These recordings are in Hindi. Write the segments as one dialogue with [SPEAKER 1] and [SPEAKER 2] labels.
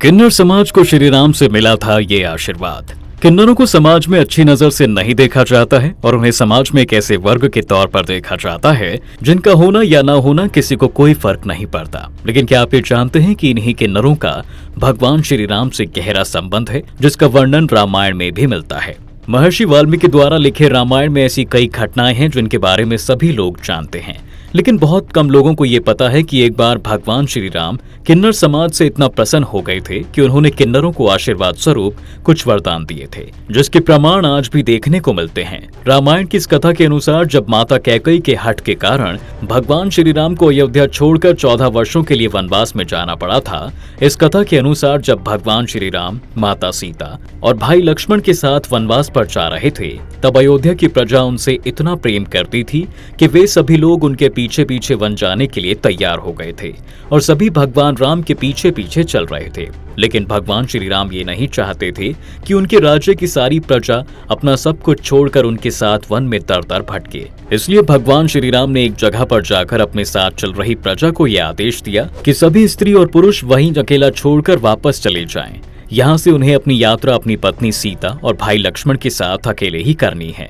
[SPEAKER 1] किन्नर समाज को श्री राम से मिला था ये आशीर्वाद। किन्नरों को समाज में अच्छी नजर से नहीं देखा जाता है और उन्हें समाज में एक ऐसे वर्ग के तौर पर देखा जाता है जिनका होना या ना होना किसी को कोई फर्क नहीं पड़ता। लेकिन क्या आप ये जानते हैं कि इन्हीं किन्नरों का भगवान श्री राम से गहरा संबंध है, जिसका वर्णन रामायण में भी मिलता है। महर्षि वाल्मीकि द्वारा लिखे रामायण में ऐसी कई घटनाएं हैं जिनके बारे में सभी लोग जानते हैं, लेकिन बहुत कम लोगों को ये पता है कि एक बार भगवान श्री राम किन्नर समाज से इतना प्रसन्न हो गए थे कि उन्होंने किन्नरों को आशीर्वाद स्वरूप कुछ वरदान दिए थे, जिसके प्रमाण आज भी देखने को मिलते हैं। रामायण की इस कथा के अनुसार जब माता कैकेयी के हठ के कारण भगवान श्री राम को अयोध्या छोड़कर 14 वर्षों के लिए वनवास में जाना पड़ा था, इस कथा के अनुसार जब भगवान श्री राम, माता सीता और भाई लक्ष्मण के साथ वनवास पर जा रहे थे, तब अयोध्या की प्रजा उनसे इतना प्रेम करती थी कि वे सभी लोग उनके पीछे पीछे वन जाने के लिए तैयार हो गए थे और सभी भगवान राम के पीछे पीछे चल रहे थे। लेकिन भगवान श्री राम ये नहीं चाहते थे कि उनके राज्य की सारी प्रजा अपना सब कुछ छोड़कर उनके साथ वन में दर दर भटके। इसलिए भगवान श्री राम ने एक जगह पर जाकर अपने साथ चल रही प्रजा को यह आदेश दिया कि सभी स्त्री और पुरुष वहीं अकेला छोड़कर वापस चले जाएं। यहाँ से उन्हें अपनी यात्रा अपनी पत्नी सीता और भाई लक्ष्मण के साथ अकेले ही करनी है।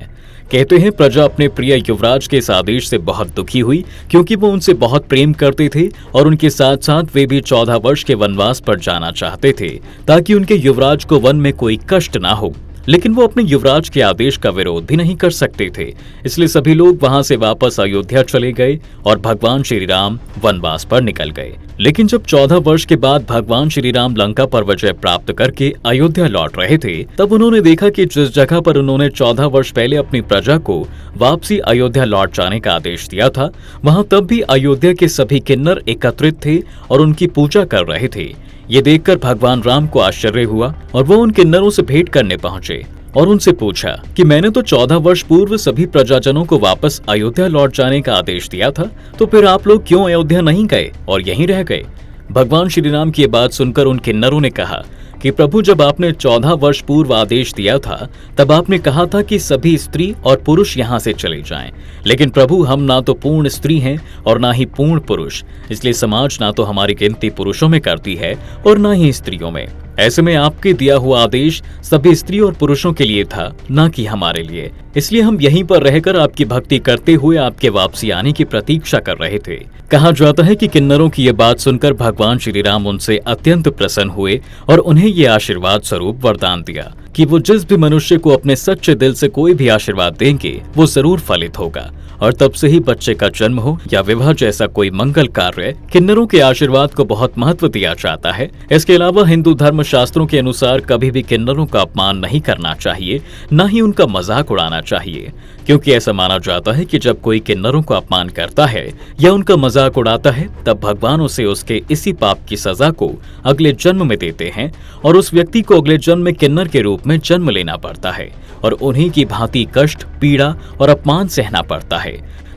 [SPEAKER 1] कहते हैं प्रजा अपने प्रिय युवराज के इस आदेश से बहुत दुखी हुई, क्योंकि वो उनसे बहुत प्रेम करते थे और उनके साथ साथ वे भी 14 वर्ष के वनवास पर जाना चाहते थे ताकि उनके युवराज को वन में कोई कष्ट ना हो। लेकिन वो अपने युवराज के आदेश का विरोध भी नहीं कर सकते थे, इसलिए सभी लोग वहां से वापस अयोध्या चले गए और भगवान श्री राम वनवास पर निकल गए। लेकिन जब 14 वर्ष के बाद भगवान श्री राम लंका पर विजय प्राप्त करके अयोध्या लौट रहे थे, तब उन्होंने देखा कि जिस जगह पर उन्होंने 14 वर्ष पहले अपनी प्रजा को वापसी अयोध्या लौट जाने का आदेश दिया था, वहां तब भी अयोध्या के सभी किन्नर एकत्रित थे और उनकी पूजा कर रहे थे। ये देखकर भगवान राम को आश्चर्य हुआ और वो उन किन्नरों से भेंट करने पहुंचे और उनसे पूछा कि मैंने तो 14 वर्ष पूर्व सभी प्रजाजनों को वापस अयोध्या लौट जाने का आदेश दिया था, तो फिर आप लोग क्यों अयोध्या नहीं गए और यहीं रह गए? भगवान श्री राम की ये बात सुनकर उन किन्नरों ने कहा कि प्रभु, जब आपने 14 वर्ष पूर्व आदेश दिया था तब आपने कहा था कि सभी स्त्री और पुरुष यहाँ से चले जाएं। लेकिन प्रभु, हम ना तो पूर्ण स्त्री हैं और ना ही पूर्ण पुरुष, इसलिए समाज ना तो हमारी गिनती पुरुषों में करती है और ना ही स्त्रियों में। ऐसे में आपके दिया हुआ आदेश सभी स्त्री और पुरुषों के लिए था, ना कि हमारे लिए। इसलिए हम यहीं पर रहकर आपकी भक्ति करते हुए आपके वापसी आने की प्रतीक्षा कर रहे थे। कहा जाता है कि किन्नरों की ये बात सुनकर भगवान श्री राम उनसे अत्यंत प्रसन्न हुए और उन्हें ये आशीर्वाद स्वरूप वरदान दिया कि वो जिस भी मनुष्य को अपने सच्चे दिल से कोई भी आशीर्वाद देंगे वो जरूर फलित होगा। और तब से ही बच्चे का जन्म हो या विवाह जैसा कोई मंगल कार्य, किन्नरों के आशीर्वाद को बहुत महत्व दिया जाता है। इसके अलावा हिंदू धर्म शास्त्रों के अनुसार कभी भी किन्नरों का अपमान नहीं करना चाहिए, न ही उनका मजाक उड़ाना चाहिए, क्योंकि ऐसा माना जाता है कि जब कोई किन्नरों का अपमान करता है या उनका मजाक उड़ाता है, तब भगवान उसे उसके इसी पाप की सजा को अगले जन्म में देते हैं और उस व्यक्ति को अगले जन्म में किन्नर के रूप में जन्म लेना पड़ता है और उन्हीं की भांति कष्ट, पीड़ा और अपमान सहना पड़ता है।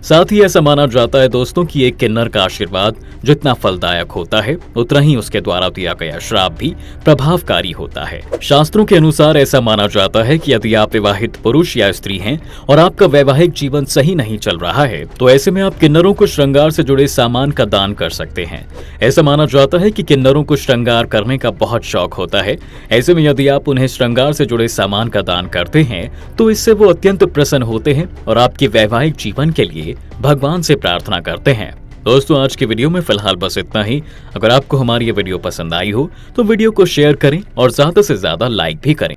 [SPEAKER 1] साथ ही ऐसा माना जाता है दोस्तों कि एक किन्नर का आशीर्वाद जितना फलदायक होता है, उतना ही उसके द्वारा दिया गया श्राप भी प्रभावकारी होता है। शास्त्रों के अनुसार ऐसा माना जाता है कि यदि आप विवाहित पुरुष या स्त्री हैं और आपका वैवाहिक जीवन सही नहीं चल रहा है, तो ऐसे में आप किन्नरों को श्रृंगार से जुड़े सामान का दान कर सकते हैं। ऐसा माना जाता है कि किन्नरों को श्रृंगार करने का बहुत शौक होता है। ऐसे में यदि आप उन्हें श्रृंगार से जुड़े सामान का दान करते हैं तो इससे वो अत्यंत प्रसन्न होते हैं और आपके वैवाहिक जीवन के लिए भगवान से प्रार्थना करते हैं। दोस्तों, आज की वीडियो में फिलहाल बस इतना ही। अगर आपको हमारी ये वीडियो पसंद आई हो तो वीडियो को शेयर करें और ज्यादा से ज्यादा लाइक भी करें।